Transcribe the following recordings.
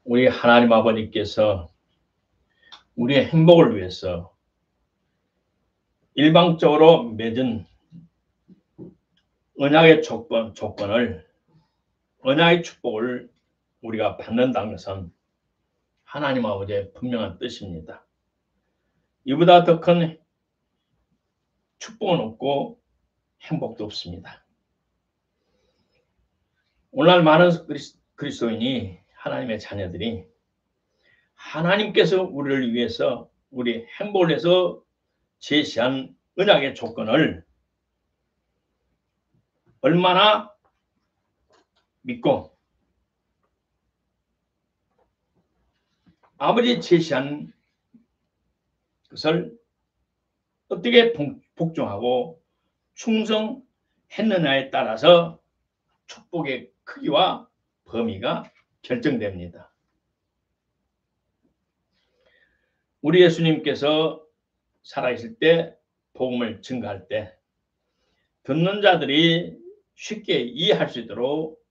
우리 하나님 아버지께서 우리의 행복을 위해서 일방적으로 맺은 언약의 조건을, 언약의 축복을 우리가 받는다는 것은 하나님 아버지의 분명한 뜻입니다. 이보다 더 큰 축복은 없고 행복도 없습니다. 오늘날 많은 그리스도인이, 하나님의 자녀들이 하나님께서 우리를 위해서, 우리 행복을 위해서 제시한 언약의 조건을 얼마나 믿고 아버지 제시한 것을 어떻게 복종하고 충성했느냐에 따라서 축복의 크기와 범위가 결정됩니다. 우리 예수님께서 살아있을 때, 복음을 증거할 때 듣는 자들이 쉽게 이해할 수 있도록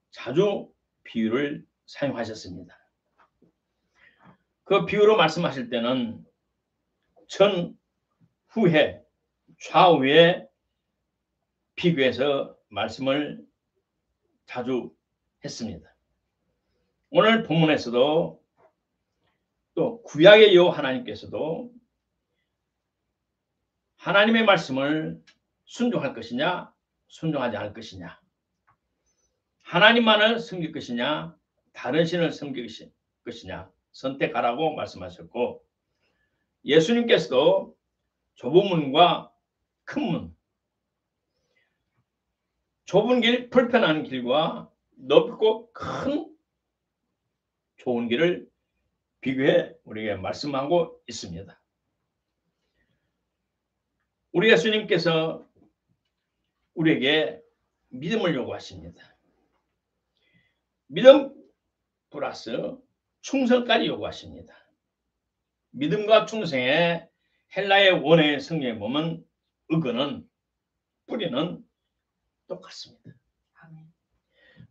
자주 비유를 사용하셨습니다. 그 비유로 말씀하실 때는 전, 후에, 좌우에 비교해서 말씀을 자주 했습니다. 오늘 본문에서도 또 구약의 여호와 하나님께서도 하나님의 말씀을 순종할 것이냐, 순종하지 않을 것이냐, 하나님만을 섬길 것이냐, 다른 신을 섬길 것이냐 선택하라고 말씀하셨고, 예수님께서도 좁은 문과 큰 문, 좁은 길, 불편한 길과 넓고 큰 좋은 길을 비교해 우리에게 말씀하고 있습니다. 우리 예수님께서 우리에게 믿음을 요구하십니다. 믿음 플러스 충성까지 요구하십니다. 믿음과 충성의 헬라의 원어의 성경에 보면 의거는, 뿌리는 똑같습니다.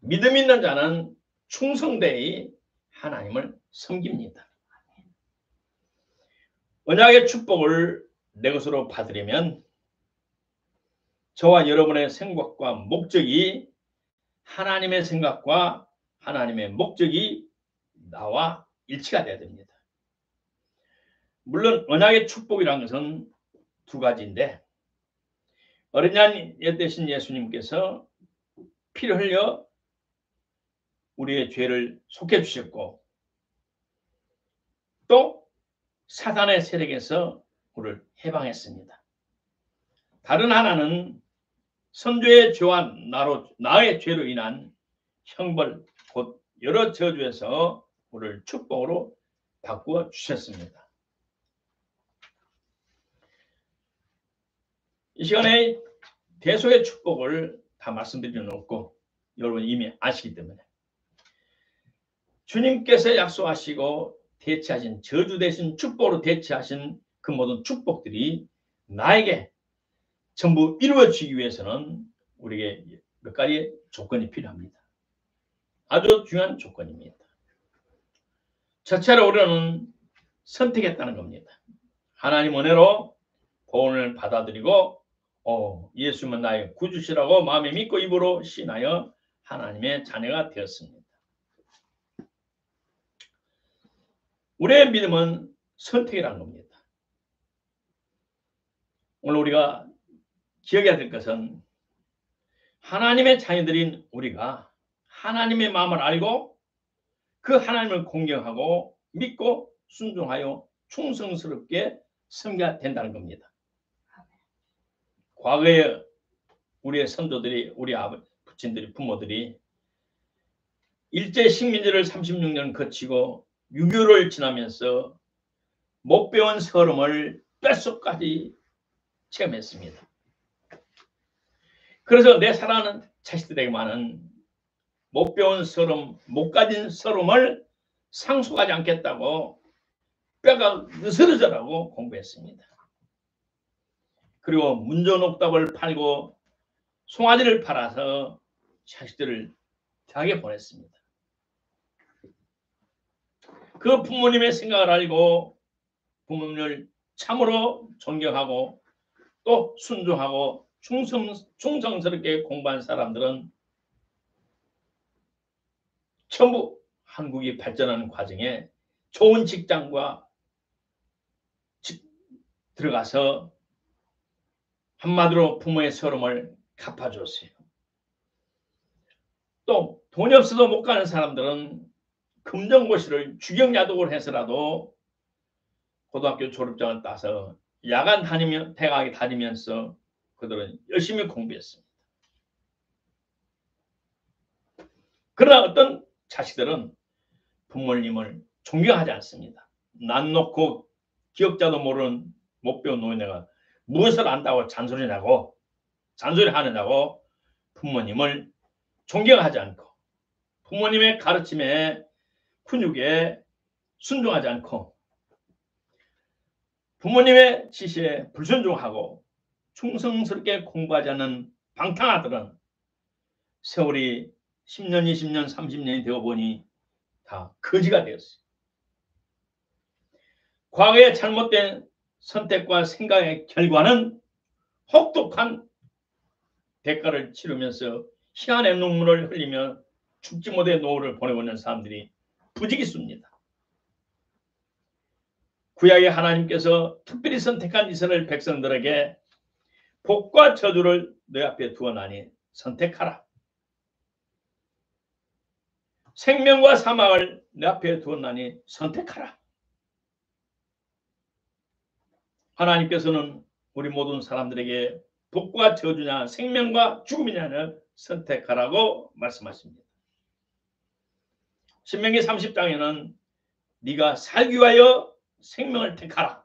믿음 있는 자는 충성되이 하나님을 섬깁니다. 언약의 축복을 내 것으로 받으려면 저와 여러분의 생각과 목적이, 하나님의 생각과 하나님의 목적이 나와 일치가 되어야 됩니다. 물론 언약의 축복이라는 것은 두 가지인데, 어린 양 대신 예수님께서 피를 흘려 우리의 죄를 속해 주셨고, 또 사단의 세력에서 우리를 해방했습니다. 다른 하나는 선조의 죄와 나의 죄로 인한 형벌, 곧 여러 저주에서 우리를 축복으로 바꾸어 주셨습니다. 이 시간에 대속의 축복을 다 말씀드리는 없고 여러분 이미 아시기 때문에, 주님께서 약속하시고 대체하신, 저주 대신 축복으로 대체하신 그 모든 축복들이 나에게 전부 이루어지기 위해서는 우리에게 몇 가지 조건이 필요합니다. 아주 중요한 조건입니다. 첫째로 우리는 선택했다는 겁니다. 하나님 은혜로 구원을 받아들이고 예수님은 나의 구주시라고 마음에 믿고 입으로 신하여 하나님의 자녀가 되었습니다. 우리의 믿음은 선택이라는 겁니다. 오늘 우리가 기억해야 될 것은, 하나님의 자녀들인 우리가 하나님의 마음을 알고 그 하나님을 공경하고 믿고 순종하여 충성스럽게 섬겨야 된다는 겁니다. 과거에 우리의 선조들이, 우리 부친들이, 부모들이 일제 식민지를 36년 거치고 6.25를 지나면서 못 배운 서름을 뼛속까지 체험했습니다. 그래서 내 사랑하는 자식들에게만은 못 배운 서름, 못 가진 서름을 상속하지 않겠다고 뼈가 으스러져라고 공부했습니다. 그리고 문전옥답을 팔고 송아지를 팔아서 자식들을 대학에 보냈습니다. 그 부모님의 생각을 알고 부모님을 참으로 존경하고 또 순종하고 충성스럽게 공부한 사람들은 전부 한국이 발전하는 과정에 좋은 직장과 들어가서 한마디로 부모의 서름을 갚아줬어요. 또 돈이 없어도 못 가는 사람들은 금전고시를 주경야독을 해서라도 고등학교 졸업장을 따서 야간 다니며 대학에 다니면서 그들은 열심히 공부했습니다. 그러나 어떤 자식들은 부모님을 존경하지 않습니다. 난 놓고 기억자도 모르는 못 배운 노인네가 무엇을 안다고 잔소리하느냐고 부모님을 존경하지 않고 부모님의 가르침에 훈육에 순종하지 않고 부모님의 지시에 불순종하고 충성스럽게 공부하지 않는 방탕아들은 세월이 10년, 20년, 30년이 되어 보니 다 거지가 되었어요. 과거의 잘못된 선택과 생각의 결과는 혹독한 대가를 치르면서 희한의 눈물을 흘리며 죽지 못해 노후를 보내고 있는 사람들이 부지기수입니다. 구약의 하나님께서 특별히 선택한 이스라엘 백성들에게 복과 저주를 내 앞에 두어나니 선택하라. 생명과 사망을 내 앞에 두었나니 선택하라. 하나님께서는 우리 모든 사람들에게 복과 저주냐 생명과 죽음이냐를 선택하라고 말씀하십니다. 신명기 30장에는 네가 살기 위하여 생명을 택하라.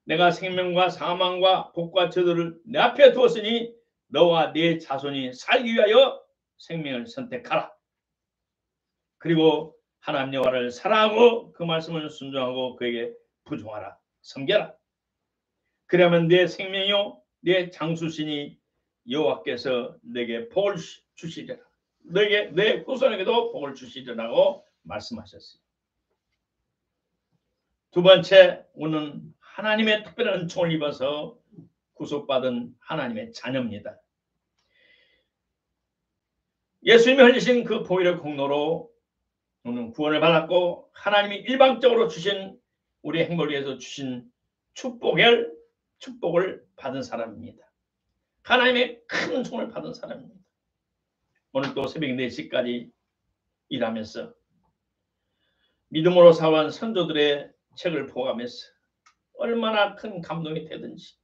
내가 생명과 사망과 복과 저주를 내 앞에 두었으니 너와 네 자손이 살기 위하여 생명을 선택하라. 그리고 하나님 여호와를 사랑하고 그 말씀을 순종하고 그에게 부종하라. 섬겨라. 그러면 내 생명이요 내 장수신이 여호와께서 내게 복을 주시리라. 너에게 내 후손에게도 복을 주시리라고 말씀하셨어요. 두 번째, 우리는 하나님의 특별한 은총을 입어서 구속받은 하나님의 자녀입니다. 예수님이 흘리신 그 보혈의 공로로 우리는 구원을 받았고 하나님이 일방적으로 주신 우리 행복을 위해서 주신 축복을 받은 사람입니다. 하나님의 큰 은총을 받은 사람입니다. 오늘 또 새벽 4시까지 일하면서 믿음으로 살아온 선조들의 책을 보아가면서 얼마나 큰 감동이 되든지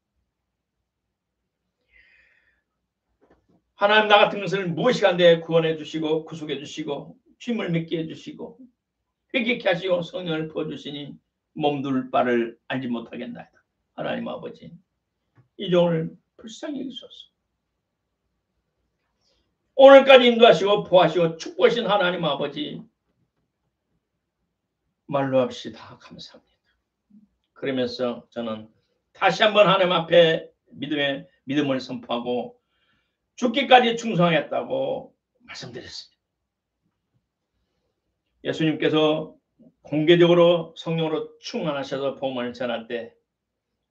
하나님 나 같은 것을 무엇이간데 구원해 주시고 구속해 주시고 주님을 믿게 해주시고 회개케 하시고 성령을 부어주시니 몸둘 바를 알지 못하겠나이다. 하나님 아버지 이 종을 불쌍히 여기소서. 오늘까지 인도하시고 보호하시고 축복하신 하나님 아버지 말로 없이 다 감사합니다. 그러면서 저는 다시 한번 하나님 앞에 믿음을 선포하고 죽기까지 충성하겠다고 말씀드렸습니다. 예수님께서 공개적으로 성령으로 충만하셔서 복음을 전할 때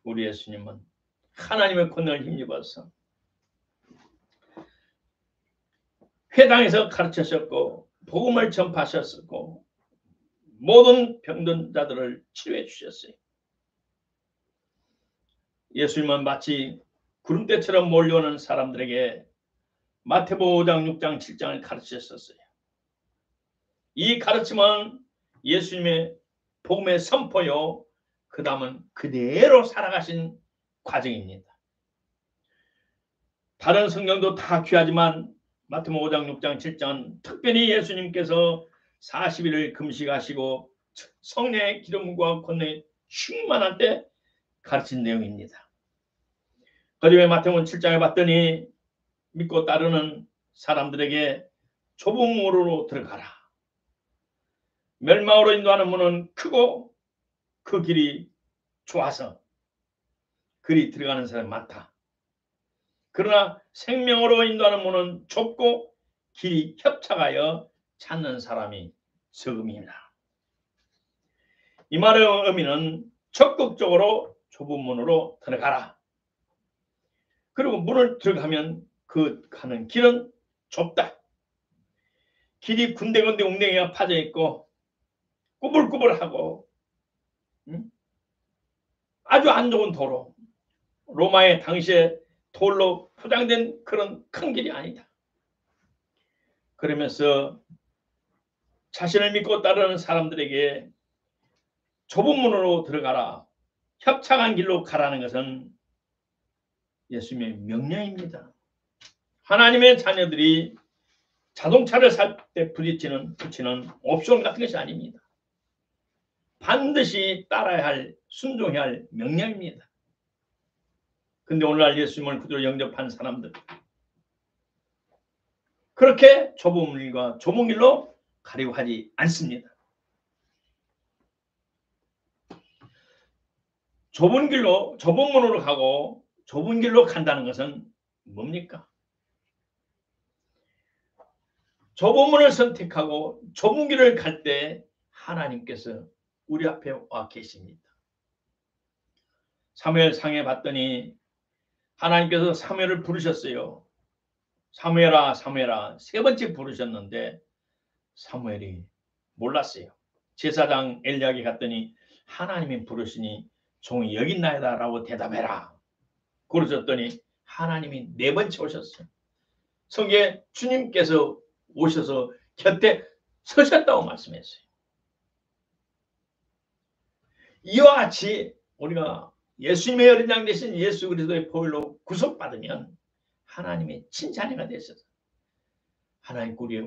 우리 예수님은 하나님의 권능을 힘입어서 회당에서 가르치셨고 복음을 전파하셨고 모든 병든 자들을 치료해 주셨어요. 예수님은 마치 구름대처럼 몰려오는 사람들에게 마태복음 5장, 6장, 7장을 가르치셨어요. 이 가르침은 예수님의 복음의 선포요. 그 다음은 그대로 살아가신 과정입니다. 다른 성경도 다 귀하지만 마태복음 5장, 6장, 7장은 특별히 예수님께서 40일을 금식하시고 성령의 기름과 권능이 충만할 때 가르친 내용입니다. 그중에 마태복음 7장에 봤더니 믿고 따르는 사람들에게 좁은 문으로 들어가라. 멸망으로 인도하는 문은 크고 그 길이 좋아서 그리 들어가는 사람이 많다. 그러나 생명으로 인도하는 문은 좁고 길이 협착하여 찾는 사람이 적음이다. 이 말의 의미는 적극적으로 좁은 문으로 들어가라. 그리고 문을 들어가면 그 가는 길은 좁다. 길이 군데군데 웅덩이가 파져 있고 꾸불꾸불하고 아주 안 좋은 도로. 로마의 당시에 돌로 포장된 그런 큰 길이 아니다. 그러면서 자신을 믿고 따르는 사람들에게 좁은 문으로 들어가라, 협착한 길로 가라는 것은 예수님의 명령입니다. 하나님의 자녀들이 자동차를 살 때 붙이는 옵션 같은 것이 아닙니다. 반드시 따라야 할, 순종해야 할 명령입니다. 근데 오늘날 예수님을 구주로 영접한 사람들, 그렇게 좁은 문과 좁은 길로 가려고 하지 않습니다. 좁은 문으로 가고 좁은 길로 간다는 것은 뭡니까? 좁은 문을 선택하고 좁은 길을 갈 때 하나님께서 우리 앞에 와 계십니다. 사무엘상에 봤더니 하나님께서 사무엘을 부르셨어요. 사무엘아, 사무엘아, 세 번째 부르셨는데 사무엘이 몰랐어요. 제사장 엘리야에게 갔더니 하나님이 부르시니 종이 여기 있나이다 라고 대답해라. 그러셨더니 하나님이 네 번째 오셨어요. 성경에 주님께서 오셔서 곁에 서셨다고 말씀했어요. 이와 같이 우리가 예수님의 어린 양 되신 예수 그리스도의 보혈로 구속받으면 하나님의 친자녀가 되셔서 하나님 우리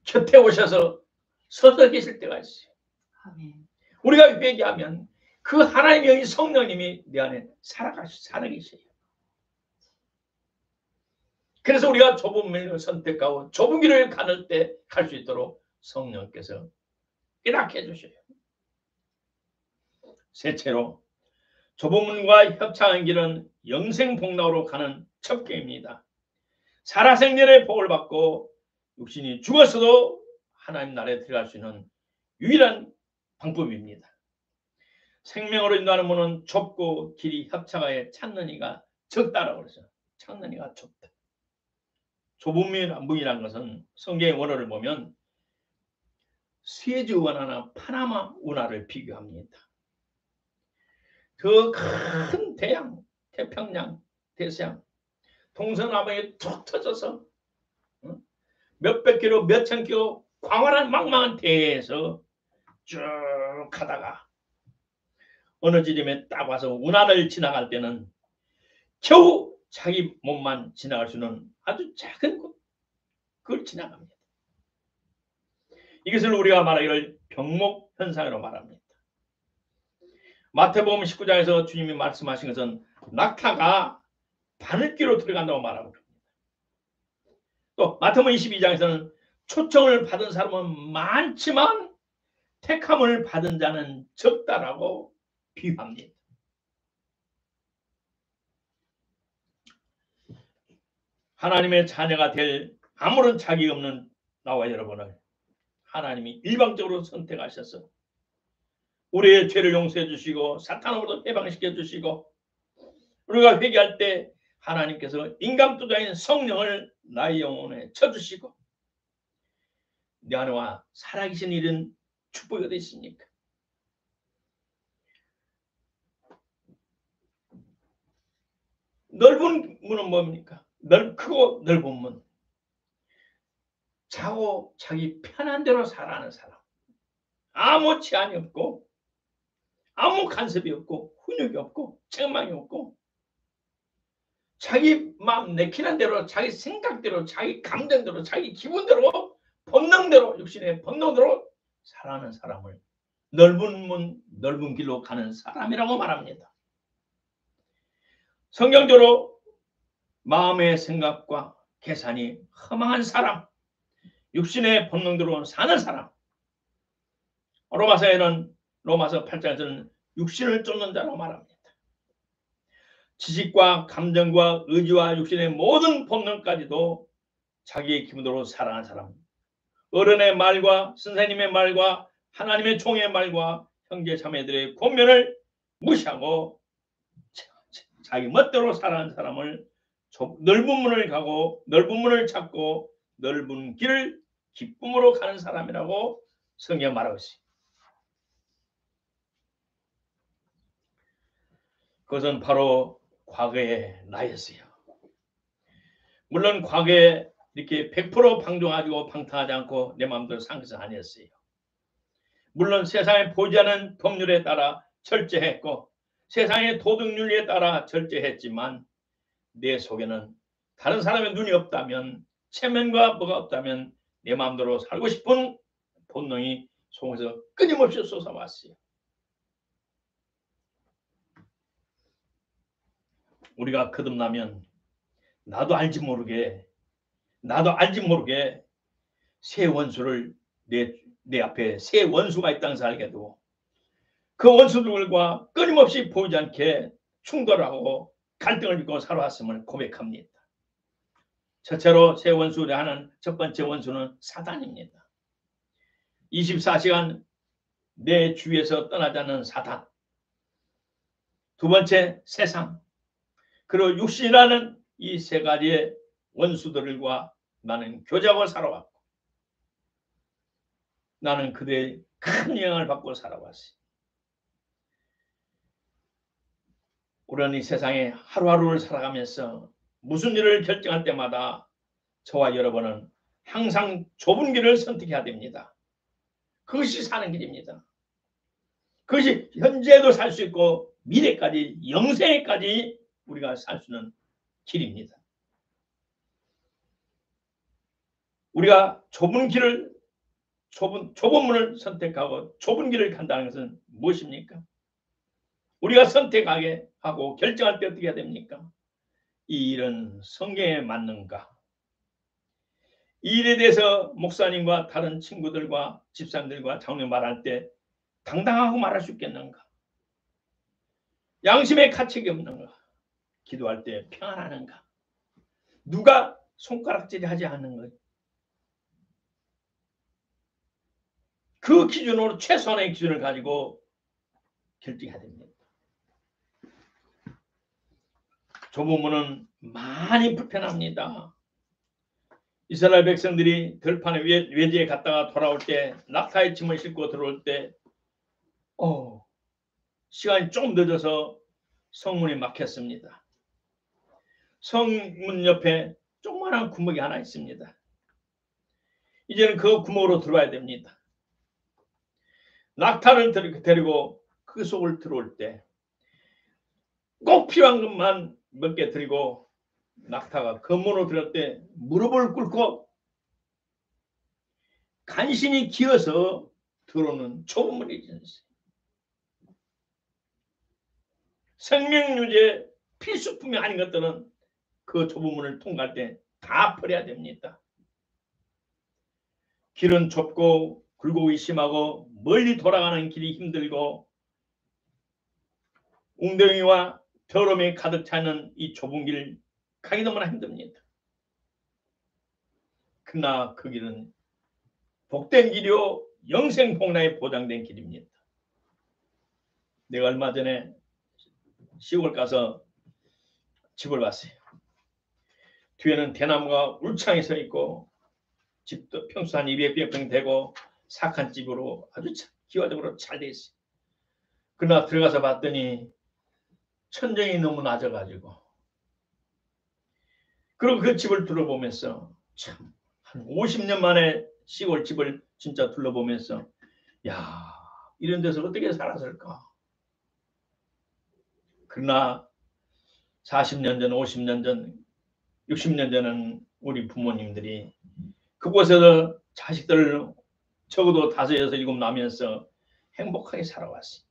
곁에 오셔서 서서 계실 때가 있어요. 아멘. 우리가 회개하면 그 하나님의 성령님이 내 안에 살아 계세요. 그래서 우리가 좁은 길을 선택하고 좁은 길을 가는 때 갈 수 있도록 성령께서 깨닫게 해주셔요. 셋째로, 좁은 문과 협착한 길은 영생복락으로 가는 첩경입니다. 살아생전의 복을 받고 육신이 죽었어도 하나님 나라에 들어갈 수 있는 유일한 방법입니다. 생명으로 인도하는 문은 좁고 길이 협착하여 찾는 이가 적다라고 그러죠. 찾는 이가 좁다. 좁은 문이라는 것은 성경의 원어를 보면 스웨즈 운하나 파나마 운하를 비교합니다. 그 큰 대양, 태평양, 대서양, 동서남북에 툭 터져서 몇백 킬로, 몇천 킬로 광활한 망망한 대해에서 쭉 가다가 어느 지점에 딱 와서 운하를 지나갈 때는 겨우 자기 몸만 지나갈 수 있는 아주 작은 곳, 그걸 지나갑니다. 이것을 우리가 말하기를 병목현상으로 말합니다. 마태복음 19장에서 주님이 말씀하신 것은 낙타가 바늘귀로 들어간다고 말하고 있습니다. 또 마태복음 22장에서는 초청을 받은 사람은 많지만 택함을 받은 자는 적다라고 비유합니다. 하나님의 자녀가 될 아무런 자격이 없는 나와 여러분을 하나님이 일방적으로 선택하셔서 우리의 죄를 용서해 주시고 사탄으로부터 해방시켜 주시고 우리가 회개할 때 하나님께서 인감투자인 성령을 나의 영혼에 쳐주시고 내 안에와 살아계신 일은 축복이 어디 있습니까? 넓은 문은 뭡니까? 크고 넓은 문. 자고 자기 편한 대로 살아가는 사람. 아무 제한이 없고 아무 간섭이 없고 훈육이 없고 책망이 없고 자기 마음 내키는 대로 자기 생각대로 자기 감정대로 자기 기분대로 본능대로 육신의 본능대로 살아가는 사람을 넓은 문 넓은 길로 가는 사람이라고 말합니다. 성경적으로 마음의 생각과 계산이 허망한 사람, 육신의 본능대로 사는 사람. 로마서 8장에서는 육신을 쫓는 자라고 말합니다. 지식과 감정과 의지와 육신의 모든 본능까지도 자기의 기분대로 살아가는 사람. 어른의 말과 선생님의 말과 하나님의 종의 말과 형제 자매들의 권면을 무시하고 자기 멋대로 살아가는 사람을 넓은 문을 가고 넓은 문을 찾고 넓은 길을 기쁨으로 가는 사람이라고 성경에 말하고 있습니다. 그것은 바로 과거의 나였어요. 물론 과거에 이렇게 100% 방종하고 방탕하지 않고 내 마음대로 산 것은 아니었어요. 물론 세상에 보이지 않는 법률에 따라 절제했고 세상의 도덕윤리에 따라 절제했지만 내 속에는 다른 사람의 눈이 없다면 체면과 뭐가 없다면 내 마음대로 살고 싶은 본능이 속에서 끊임없이 솟아왔어요. 우리가 거듭나면 나도 알지 모르게 새 원수를 내 앞에 새 원수가 있다는 것을 알게 되고 그 원수들과 끊임없이 보이지 않게 충돌하고 갈등을 빚고 살아왔음을 고백합니다. 첫째로 새 원수를 하는 첫 번째 원수는 사단입니다. 24시간 내 주위에서 떠나지 않는 사단. 두 번째 세상. 그리고 육신이라는 이 세 가지의 원수들과 나는 교제하고 살아왔고 나는 그들의 큰 영향을 받고 살아왔어요. 우리는 이 세상에 하루하루를 살아가면서 무슨 일을 결정할 때마다 저와 여러분은 항상 좁은 길을 선택해야 됩니다. 그것이 사는 길입니다. 그것이 현재도 살 수 있고 미래까지 영생에까지 우리가 살 수 있는 길입니다. 우리가 좁은 문을 선택하고 좁은 길을 간다는 것은 무엇입니까? 우리가 선택하게 하고 결정할 때 어떻게 해야 됩니까? 이 일은 성경에 맞는가? 이 일에 대해서 목사님과 다른 친구들과 집사님들과 장로님 말할 때 당당하고 말할 수 있겠는가? 양심의 가책이 없는가? 기도할 때 평안하는가? 누가 손가락질이 하지 않는 거예요? 그 기준으로 최소한의 기준을 가지고 결정해야 됩니다. 좁은 문은 많이 불편합니다. 이스라엘 백성들이 들판에 외지에 갔다가 돌아올 때 낙타의 짐을 싣고 들어올 때 시간이 좀 늦어서 성문이 막혔습니다. 성문 옆에 조그마한 구멍이 하나 있습니다. 이제는 그 구멍으로 들어와야 됩니다. 낙타를 데리고 그 속을 들어올 때 꼭 필요한 것만 몇 개 드리고 낙타가 검문으로 들어올 때 무릎을 꿇고 간신히 기어서 들어오는 좁은 문이 있었어요. 생명유지의 필수품이 아닌 것들은 그 좁은 문을 통과할 때 다 버려야 됩니다. 길은 좁고 굴곡이 심하고 멀리 돌아가는 길이 힘들고 웅덩이와 더러움이 가득 차는 이 좁은 길 가기 너무나 힘듭니다. 그러나 그 길은 복된 길이요 영생 복락에 보장된 길입니다. 내가 얼마 전에 시골 가서 집을 봤어요. 뒤에는 대나무가 울창히 서 있고 집도 평수 한 200평 되고 사칸 집으로 아주 기와적으로 잘 돼 있어요. 그러나 들어가서 봤더니 천정이 너무 낮아가지고 그리고 그 집을 둘러보면서 참 한 50년 만에 시골 집을 진짜 둘러보면서 야 이런 데서 어떻게 살았을까. 그러나 40년 전 50년 전 60년 전은 우리 부모님들이 그곳에서 자식들을 적어도 5, 6, 7 나면서 행복하게 살아왔어요.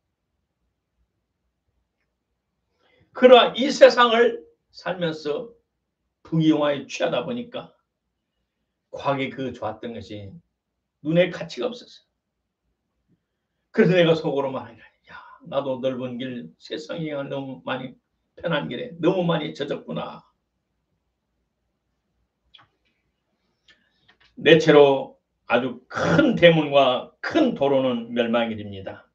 그러나 이 세상을 살면서 부귀영화에 취하다 보니까 과거에 그 좋았던 것이 눈에 가치가 없었어요. 그래서 내가 속으로 말하기를 야 나도 넓은 길 세상이 너무 많이 편한 길에 너무 많이 젖었구나. 내 채로 아주 큰 대문과 큰 도로는 멸망의 길입니다.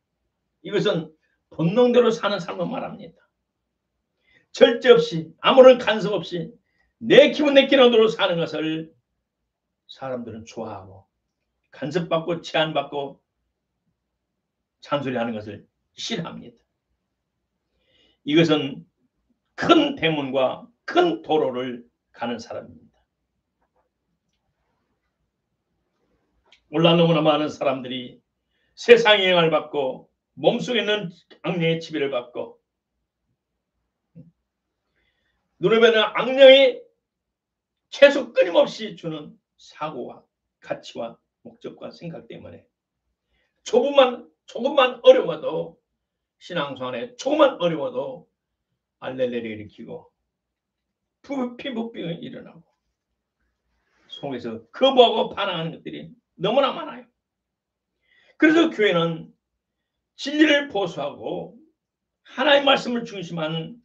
이것은 본능대로 사는 삶을 말합니다. 절제 없이 아무런 간섭 없이 내 기분 내 기능대로 사는 것을 사람들은 좋아하고 간섭받고 제한받고 잔소리하는 것을 싫어합니다. 이것은 큰 대문과 큰 도로를 가는 사람입니다. 오늘 너무나 많은 사람들이 세상의 영향을 받고 몸속에 있는 악령의 지배를 받고 눈앞에는 악령이 계속 끊임없이 주는 사고와 가치와 목적과 생각 때문에 조금만 어려워도 신앙생활 안에 조금만 어려워도 알레르기를 일으키고 피부병이 일어나고 속에서 거부하고 반항하는 것들이 너무나 많아요. 그래서 교회는 진리를 보수하고 하나님의 말씀을 중심하는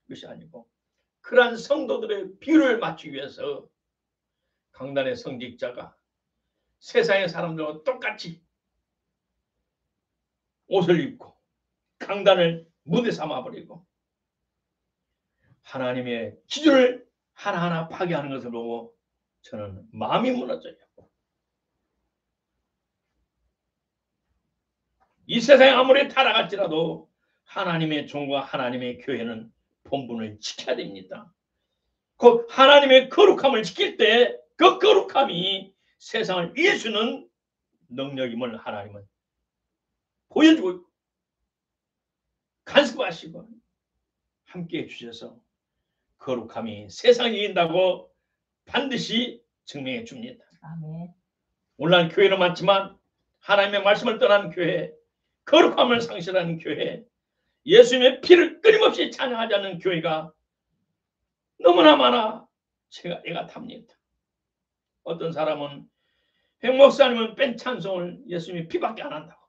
것이 아니고 그러한 성도들의 비율을 맞추기 위해서 강단의 성직자가 세상의 사람들과 똑같이 옷을 입고 강단을 무대 삼아버리고 하나님의 기준을 하나하나 파괴하는 것을 보고 저는 마음이 무너져요. 이 세상에 아무리 타락할지라도 하나님의 종과 하나님의 교회는 본분을 지켜야 됩니다. 그 하나님의 거룩함을 지킬 때 그 거룩함이 세상을 이길 수 있는 능력임을 하나님은 보여주고 있고 간섭하시고 함께해 주셔서 거룩함이 세상을 이긴다고 반드시 증명해 줍니다. 아멘. 오늘날 교회는 많지만 하나님의 말씀을 떠난 교회, 거룩함을 상실하는 교회, 예수님의 피를 끊임없이 찬양하지 않는 교회가 너무나 많아 제가 애가 탑니다. 어떤 사람은 백 목사님은 뺀 찬송을 예수님이 피밖에 안 한다고.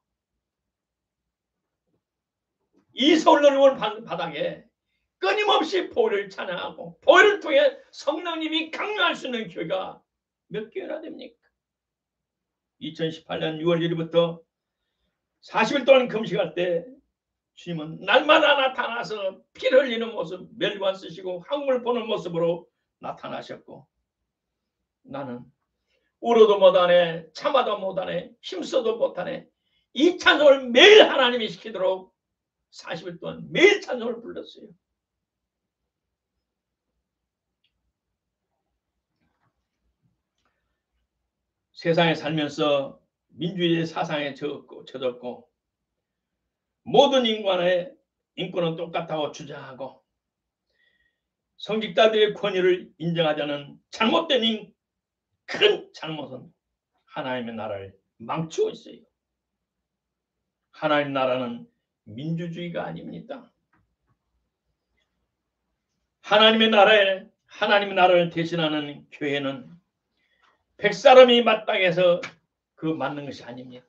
이 서울너리원 바닥에 끊임없이 보혈을 찬양하고 보혈을 통해 성령님이 강림할 수 있는 교회가 몇 교회나 됩니까? 2018년 6월 1일부터 40일 동안 금식할 때 주님은 날마다 나타나서 피를 흘리는 모습, 멸관 쓰시고 한국을 보는 모습으로 나타나셨고 나는 울어도 못하네, 참아도 못하네, 힘써도 못하네. 이 찬송을 매일 하나님이 시키도록 40일 동안 매일 찬송을 불렀어요. 세상에 살면서 민주주의 사상에 젖었고 모든 인간의 인권은 똑같다고 주장하고 성직자들의 권위를 인정하자는 잘못된 큰 잘못은 하나님의 나라를 망치고 있어요. 하나님 나라는 민주주의가 아닙니다. 하나님의 나라를 대신하는 교회는 100사람이 마땅해서 그 맞는 것이 아닙니다.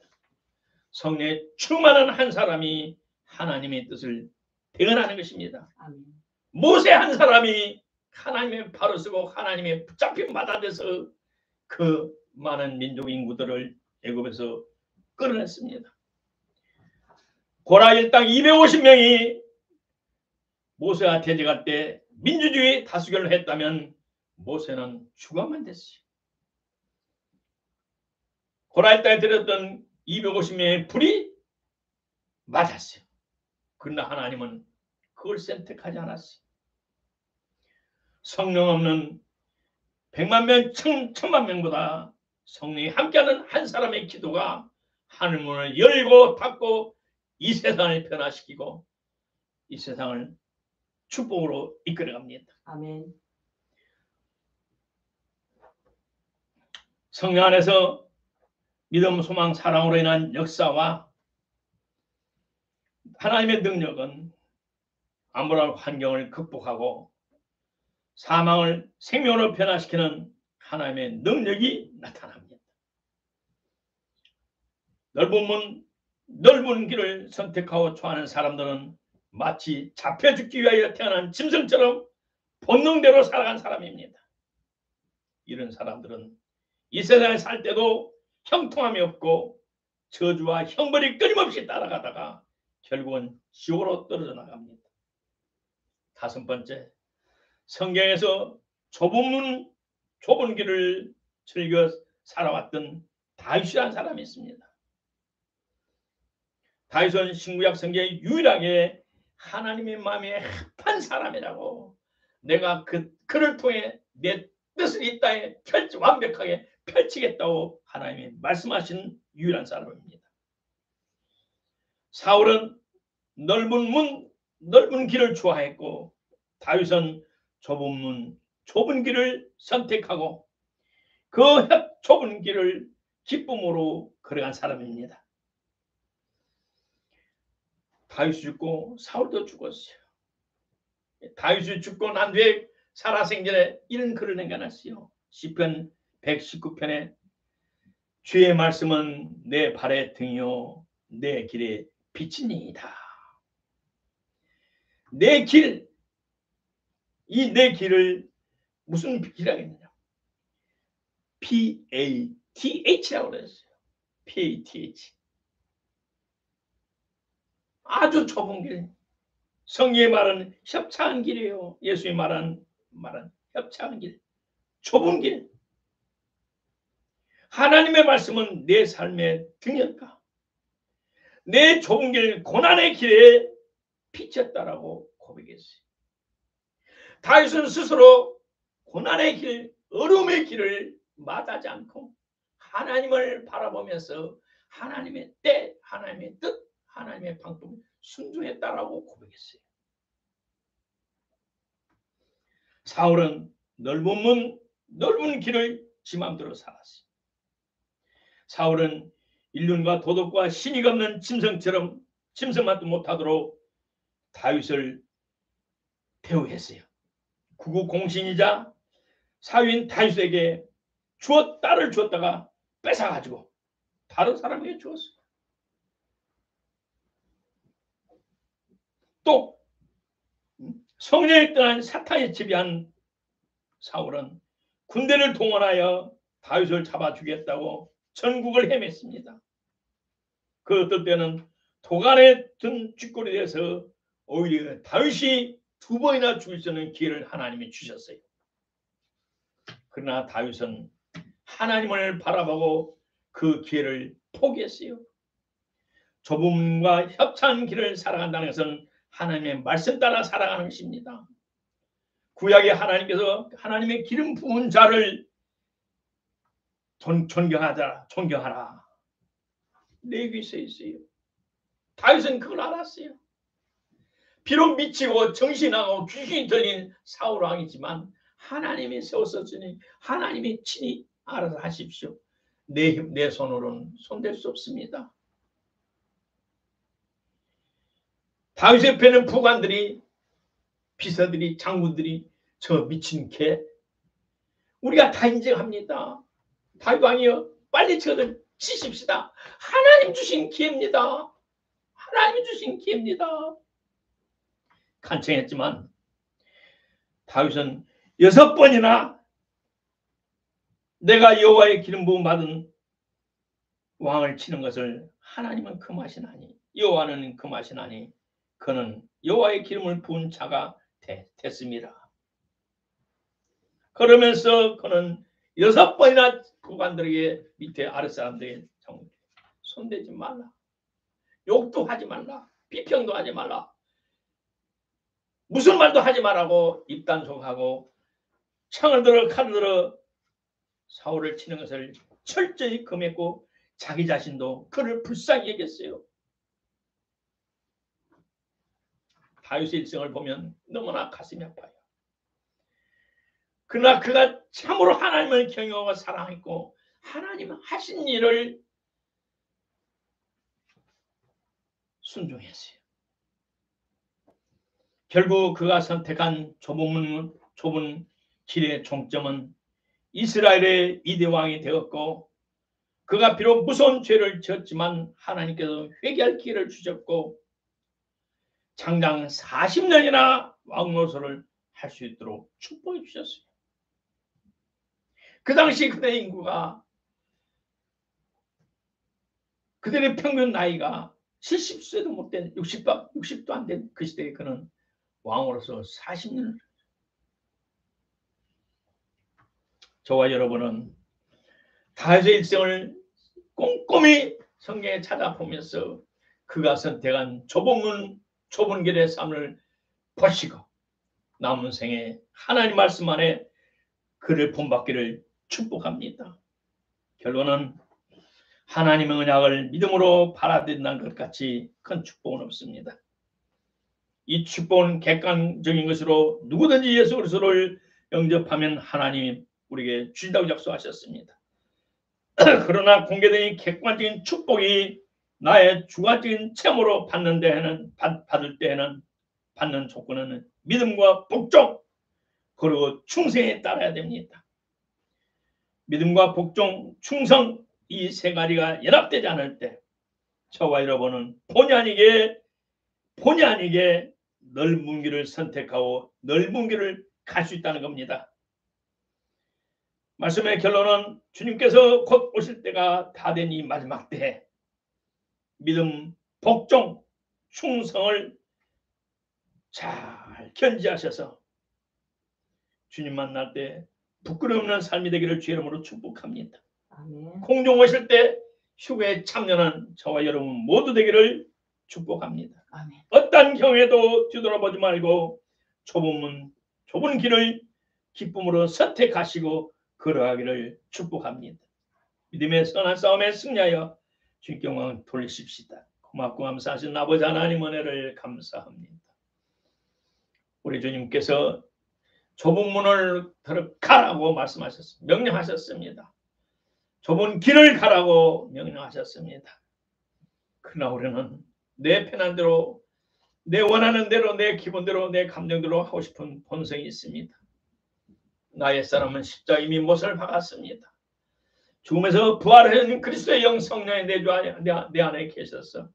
성령에 충만한 한 사람이 하나님의 뜻을 대언하는 것입니다. 아멘. 모세 한 사람이 하나님의 발을 쓰고 하나님의 붙잡힌 바다에서 그 많은 민족 인구들을 애굽에서 끌어냈습니다. 고라 일당 250명이 모세와 대적할 때 민주주의 다수결을 했다면 모세는 죽어만 됐어요. 고라 일당에 들었던 250명의 불이 맞았어요. 그러나 하나님은 그걸 선택하지 않았어요. 성령 없는 100만 명, 1000만 명보다 성령이 함께하는 한 사람의 기도가 하늘문을 열고 닫고 이 세상을 변화시키고 이 세상을 축복으로 이끌어갑니다. 아멘. 성령 안에서 믿음, 소망, 사랑으로 인한 역사와 하나님의 능력은 암울한 환경을 극복하고 사망을 생명으로 변화시키는 하나님의 능력이 나타납니다. 넓은 길을 선택하고 좋아하는 사람들은 마치 잡혀 죽기 위하여 태어난 짐승처럼 본능대로 살아간 사람입니다. 이런 사람들은 이 세상에 살 때도 형통함이 없고 저주와 형벌이 끊임없이 따라가다가 결국은 지옥으로 떨어져 나갑니다. 다섯 번째, 성경에서 좁은 길을 즐겨 살아왔던 다윗이라는 사람이 있습니다. 다윗은 신구약 성경에 유일하게 하나님의 마음에 합한 사람이라고, 내가 그를 통해 내 뜻을 이 땅에 완벽하게 펼치겠다고 하나님이 말씀하신 유일한 사람입니다. 사울은 넓은 길을 좋아했고 다윗은 좁은 길을 선택하고 그 좁은 길을 기쁨으로 걸어간 사람입니다. 다윗이 죽고 사울도 죽었어요. 다윗이 죽고 난 뒤에 살아생전에 이런 글을 남겨놨어요. 시편 119편에 주의 말씀은 내 발의 등이요 내 길에 빛이니이다. 내 길, 이 내 길을 무슨 길이라겠느냐? PATH라고 그랬어요. PATH. 아주 좁은 길. 성경의 말은 협착한 길이에요. 예수의 말은 협착한 길, 좁은 길. 하나님의 말씀은 내 삶의 등이었다. 내 좁은 길, 고난의 길에 비쳤다라고 고백했어요. 다윗은 스스로 고난의 길, 어려움의 길을 마다하지 않고 하나님을 바라보면서 하나님의 때, 하나님의 뜻, 하나님의 방법을 순종했다라고 고백했어요. 사울은 넓은 길을 지 맘대로 살았어요. 사울은 인륜과 도덕과 신의가 없는 짐승처럼 짐승만도 못하도록 다윗을 대우했어요. 구국공신이자 사위인 다윗에게 딸을 주었다가 뺏어가지고 다른 사람에게 주었어요. 또 성령에 떠난 사탄에 지배한 사울은 군대를 동원하여 다윗을 잡아주겠다고 전국을 헤맸습니다. 그 어떨 때는 도간에 든 쥐꼬리 돼서 오히려 다윗이 2번이나 죽을 수 있는 기회를 하나님이 주셨어요. 그러나 다윗은 하나님을 바라보고 그 기회를 포기했어요. 좁음과 협찬 길을 살아간다는 것은 하나님의 말씀 따라 살아가는 것입니다. 구약에 하나님께서 하나님의 기름 부은 자를 존경하라. 레위기에 써 있어요. 다윗은 그걸 알았어요. 비록 미치고 정신하고 귀신이 들린 사울 왕이지만 하나님이 세웠으니 하나님이 친히 알아서 하십시오. 내 손으로는 손댈 수 없습니다. 다윗의 패는 부관들이, 비서들이, 장군들이 저 미친 개, 우리가 다 인정합니다. 다윗 왕이여 빨리 저들 치십시다. 하나님 주신 기회입니다. 하나님이 주신 기회입니다. 간청했지만 다윗은 6번이나 내가 여호와의 기름 부음 받은 왕을 치는 것을 하나님은 금하시나니 여호와는 금하시나니 그는 여호와의 기름을 부은 자가 됐습니다. 그러면서 그는 6번이나 구관들에게 밑에 아랫사람들에게 손대지 말라. 욕도 하지 말라. 비평도 하지 말라. 무슨 말도 하지 말라고 입단속하고 창을 들어 칼을 들어 사울을 치는 것을 철저히 금했고 자기 자신도 그를 불쌍히 여겼어요. 다윗의 일생을 보면 너무나 가슴이 아파요. 그러나 그가 참으로 하나님을 경외하고 사랑했고 하나님 하신 일을 순종했어요. 결국 그가 선택한 좁은 길의 종점은 이스라엘의 이대 왕이 되었고 그가 비록 무서운 죄를 지었지만 하나님께서 회개할 기회를 주셨고 장장 40년이나 왕노릇을 할 수 있도록 축복해 주셨어요. 그 당시 그들의 인구가, 그들의 평균 나이가 70세도 못 된 60도 안 된 그 시대에 그는 왕으로서 40년을 저와 여러분은 다윗의 일생을 꼼꼼히 성경에 찾아보면서 그가 선택한 좁은 길의 삶을 보시고 남은 생에 하나님 말씀 안에 그를 본받기를 축복합니다. 결론은 하나님의 언약을 믿음으로 받아들인다는 것 같이 큰 축복은 없습니다. 이 축복은 객관적인 것으로 누구든지 예수 그리스도를 영접하면 하나님이 우리에게 주신다고 약속하셨습니다. 그러나 공개된 객관적인 축복이 나의 주관적인 체험으로 받을 때에는 받는 조건은 믿음과 복종 그리고 충성에 따라야 됩니다. 믿음과 복종, 충성 이 세 가지가 연합되지 않을 때 저와 여러분은 본의 아니게 넓은 길을 선택하고 넓은 길을 갈 수 있다는 겁니다. 말씀의 결론은 주님께서 곧 오실 때가 다 된 이 마지막 때에 믿음, 복종, 충성을 잘 견지하셔서 주님 만날 때 부끄러움 없는 삶이 되기를 주의 이름으로 축복합니다. 아멘. 공중 오실 때 휴게에 참여한 저와 여러분 모두 되기를 축복합니다. 아멘. 어떤 경우에도 뒤돌아보지 말고 좁은 길을 기쁨으로 선택하시고 걸어가기를 축복합니다. 믿음의 선한 싸움에 승리하여 주님께 영광 돌리십시다. 고맙고 감사하신 아버지 하나님 은혜를 감사합니다. 우리 주님께서 좁은 문을 들어가라고 말씀하셨습니다. 명령하셨습니다. 좁은 길을 가라고 명령하셨습니다. 그러나 우리는 내 편한 대로 내 원하는 대로 내 기분대로 내 감정대로 하고 싶은 본성이 있습니다. 나의 사람은 십자가 이미 못을 박았습니다. 죽음에서 부활하신 그리스도의 영 성령이 내 안에 계셔서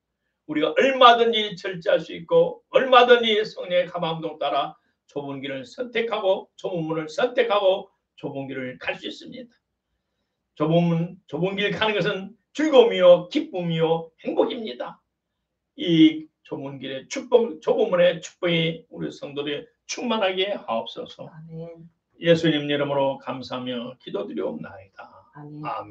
우리가 얼마든지 절제할 수 있고 얼마든지 성령의 가망동 따라 좁은 길을 선택하고 좁은 문을 선택하고 좁은 길을 갈 수 있습니다. 좁은 길 가는 것은 즐거움이요 기쁨이요 행복입니다. 이 좁은 길의 축복, 좁은 문의 축복이 우리 성도들이 충만하게 하옵소서. 아멘. 예수님 이름으로 감사하며 기도드리옵나이다. 아멘. 아멘.